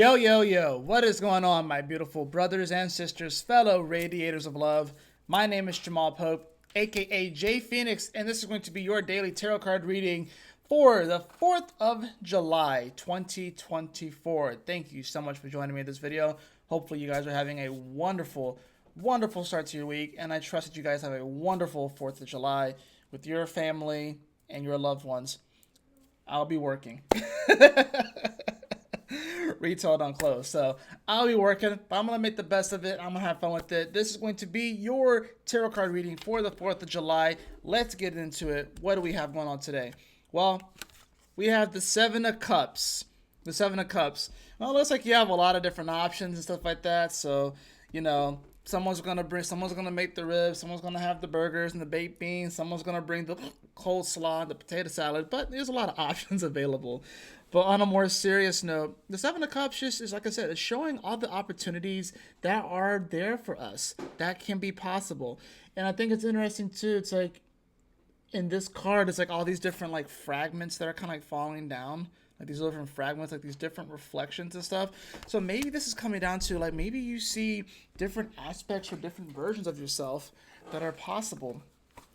Yo, yo, yo, what is going on, my beautiful brothers and sisters, fellow radiators of love? My name is Jamal Pope, aka J Phoenix, and this is going to be your daily tarot card reading for the 4th of July, 2024. Thank you so much for joining me in this video. Hopefully, you guys are having a wonderful, wonderful start to your week, and I trust that you guys have a wonderful 4th of July with your family and your loved ones. I'll be working. Retail don't close, so I'll be working, but I'm gonna make the best of it. I'm gonna have fun with it. This is going to be your tarot card reading for the 4th of July. Let's get into it. What do we have going on today? Well, we have the Seven of Cups. The Seven of Cups. Well, it looks like you have a lot of different options and stuff like that. So, someone's gonna make the ribs, someone's gonna have the burgers and the baked beans, someone's gonna bring the coleslaw, the potato salad, but there's a lot of options available. But on a more serious note, the Seven of Cups just is, like I said, it's showing all the opportunities that are there for us, that can be possible. And I think it's interesting too. It's like in this card, it's like all these different like fragments that are kind of like falling down, like these different fragments, like these different reflections and stuff. So maybe this is coming down to like maybe you see different aspects or different versions of yourself that are possible,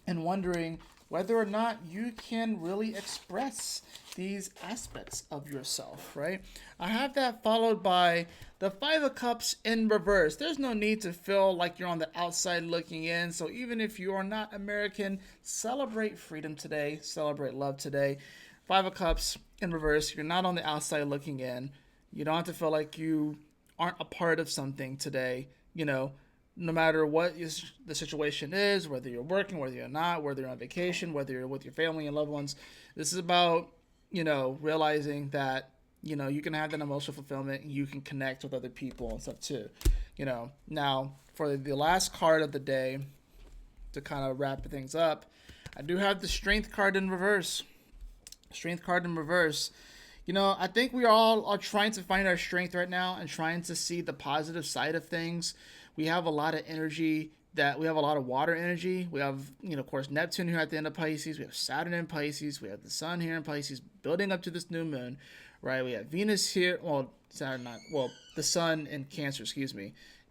and wondering whether or not you can really express these aspects of yourself, right? I have that followed by the Five of Cups in reverse. There's no need to feel like you're on the outside looking in. So even if you are not American, celebrate freedom today, celebrate love today. Five of Cups in reverse. You're not on the outside looking in. You don't have to feel like you aren't a part of something today, no matter what the situation is, whether you're working, whether you're not, whether you're on vacation, whether you're with your family and loved ones. This is about, realizing that, you can have that emotional fulfillment. You can connect with other people and stuff too. Now for the last card of the day to kind of wrap things up, I do have the Strength card in reverse. Strength card in reverse. I think we all are trying to find our strength right now and trying to see the positive side of things. We have a lot of energy, that we have a lot of water energy. We have, of course, Neptune here at the end of Pisces. We have Saturn in Pisces. We have the Sun here in Pisces building up to this new moon, right? We have Venus here. Well, the Sun in Cancer,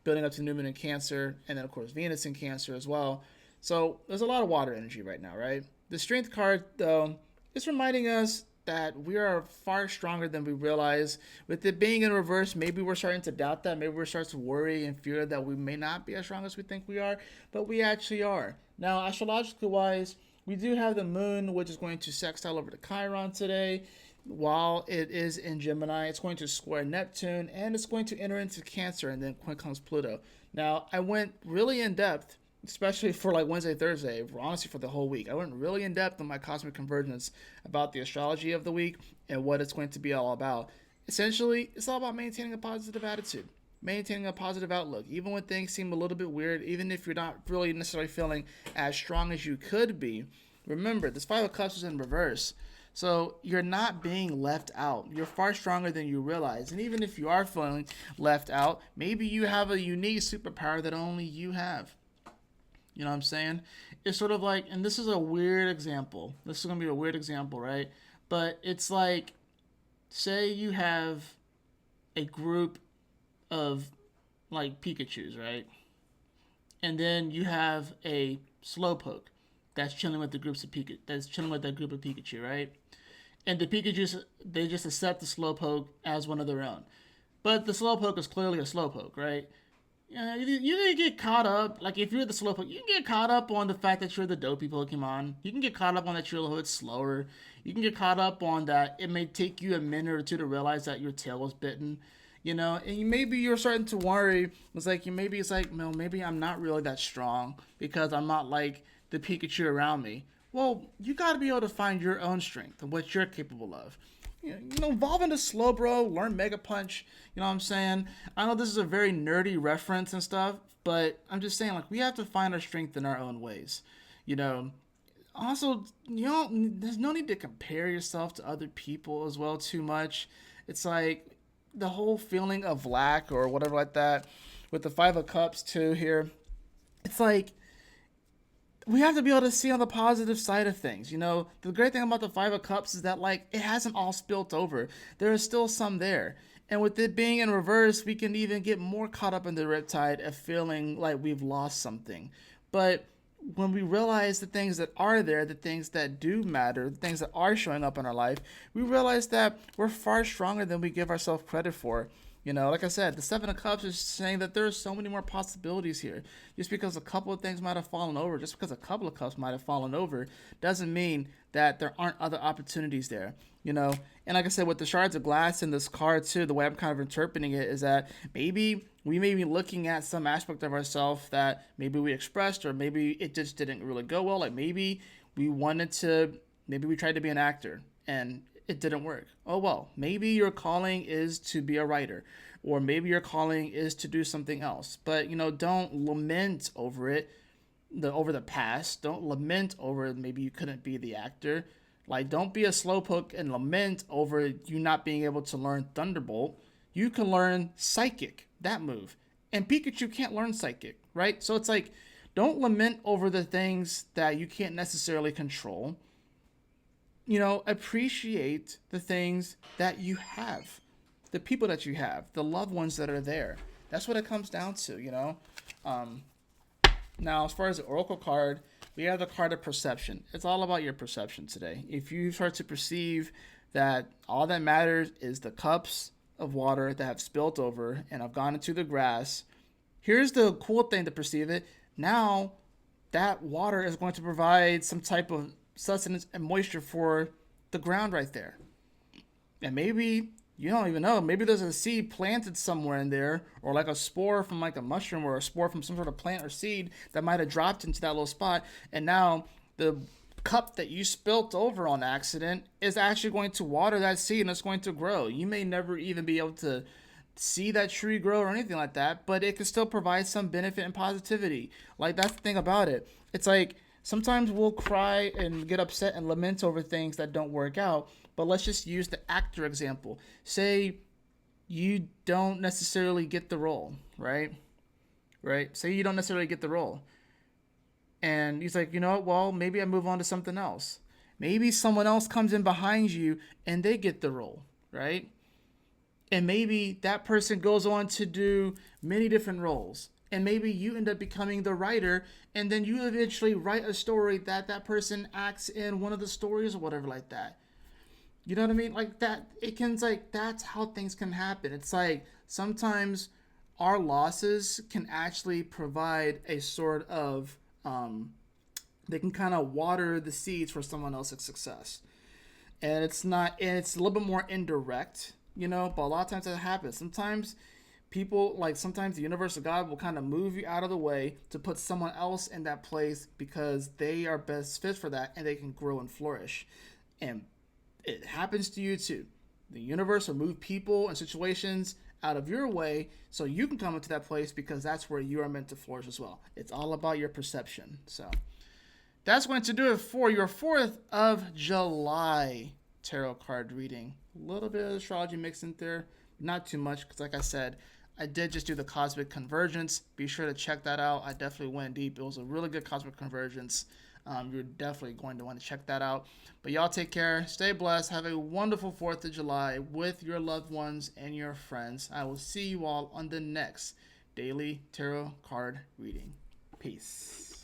building up to the new moon in Cancer. And then, of course, Venus in Cancer as well. So there's a lot of water energy right now, right? The Strength card, though, is reminding us that we are far stronger than we realize. With it being in reverse, maybe we're starting to doubt that. Maybe we're starting to worry and fear that we may not be as strong as we think we are, but we actually are. Now, astrologically wise, we do have the moon, which is going to sextile over to Chiron today. While it is in Gemini, it's going to square Neptune, and it's going to enter into Cancer, and then comes Pluto. Now, I went really in depth, especially for like Wednesday, Thursday, honestly for the whole week. I went really in depth on my cosmic convergence about the astrology of the week and what it's going to be all about. Essentially, it's all about maintaining a positive attitude, maintaining a positive outlook, even when things seem a little bit weird, even if you're not really necessarily feeling as strong as you could be. Remember, this Five of Cups is in reverse. So you're not being left out. You're far stronger than you realize. And even if you are feeling left out, maybe you have a unique superpower that only you have. You know what I'm saying? It's sort of like, and this is a weird example. This is going to be a weird example, right? But it's like, say you have a group of like Pikachus, right? And then you have a Slowpoke that's chilling with the group of Pikachu, right? And the Pikachus, they just accept the Slowpoke as one of their own. But the Slowpoke is clearly a Slowpoke, right? Yeah, you can get caught up, like if you're the Slowpoke, you can get caught up on the fact that you're the dopey Pokemon. You can get caught up on that you're a little bit slower. You can get caught up on that it may take you a minute or two to realize that your tail was bitten, and maybe you're starting to worry. Maybe I'm not really that strong because I'm not like the Pikachu around me. Well, you got to be able to find your own strength and what you're capable of. Evolve into Slowbro, learn Mega Punch. You know what I'm saying? I know this is a very nerdy reference and stuff, but I'm just saying, like, we have to find our strength in our own ways. Also, there's no need to compare yourself to other people as well too much. It's like the whole feeling of lack or whatever like that with the Five of Cups too here. It's like, we have to be able to see on the positive side of things. The great thing about the Five of Cups is that, like, it hasn't all spilt over. There is still some there. And with it being in reverse, we can even get more caught up in the riptide of feeling like we've lost something. But when we realize the things that are there, the things that do matter, the things that are showing up in our life, we realize that we're far stronger than we give ourselves credit for. You know, like I said, the Seven of Cups is saying that there are so many more possibilities here. Just because a couple of things might have fallen over, just because a couple of cups might have fallen over, doesn't mean that there aren't other opportunities there. You know, and like I said, with the shards of glass in this card too, the way I'm kind of interpreting it is that maybe we may be looking at some aspect of ourselves that maybe we expressed, or maybe it just didn't really go well. Like maybe we wanted to, maybe we tried to be an actor and it didn't work. Oh well, maybe your calling is to be a writer, or maybe your calling is to do something else. But you know, don't lament over it, over the past. Don't lament over maybe you couldn't be the actor. Like, don't be a slowpoke and lament over you not being able to learn Thunderbolt. You can learn Psychic, that move. And Pikachu can't learn Psychic, right? So it's like, don't lament over the things that you can't necessarily control. You know, appreciate the things that you have, the people that you have, the loved ones that are there. That's what it comes down to, you know? Um, Now, as far as the Oracle card, we have the card of perception. It's all about your perception today. If you start to perceive that all that matters is the cups of water that have spilt over and have gone into the grass, here's the cool thing to perceive it. Now, that water is going to provide some type of sustenance and moisture for the ground right there. And maybe you don't even know. Maybe there's a seed planted somewhere in there, or like a spore from like a mushroom, or a spore from some sort of plant or seed that might have dropped into that little spot. And now the cup that you spilt over on accident is actually going to water that seed and it's going to grow. You may never even be able to see that tree grow or anything like that, but it can still provide some benefit and positivity. Like, that's the thing about it. It's like sometimes we'll cry and get upset and lament over things that don't work out, but let's just use the actor example. Say you don't necessarily get the role, right? Right? Say you don't necessarily get the role. And he's like, you know what? Well, maybe I move on to something else. Maybe someone else comes in behind you and they get the role, right? And maybe that person goes on to do many different roles. And maybe you end up becoming the writer, and then you eventually write a story that that person acts in one of the stories or whatever like that. You know what I mean? Like that, it can, like, that's how things can happen. It's like sometimes our losses can actually provide a sort of, they can kind of water the seeds for someone else's success. And it's a little bit more indirect, you know, but a lot of times that happens. Sometimes people, like, sometimes the universe of God will kind of move you out of the way to put someone else in that place because they are best fit for that and they can grow and flourish. And it happens to you too. The universe will move people and situations out of your way so you can come into that place because that's where you are meant to flourish as well. It's all about your perception. So that's going to do it for your 4th of July tarot card reading. A little bit of astrology mixed in there, not too much, because like I said, I did just do the cosmic convergence. Be sure to check that out. I definitely went deep. It was a really good cosmic convergence. You're definitely going to want to check that out. But y'all take care. Stay blessed. Have a wonderful 4th of July with your loved ones and your friends. I will see you all on the next daily tarot card reading. Peace.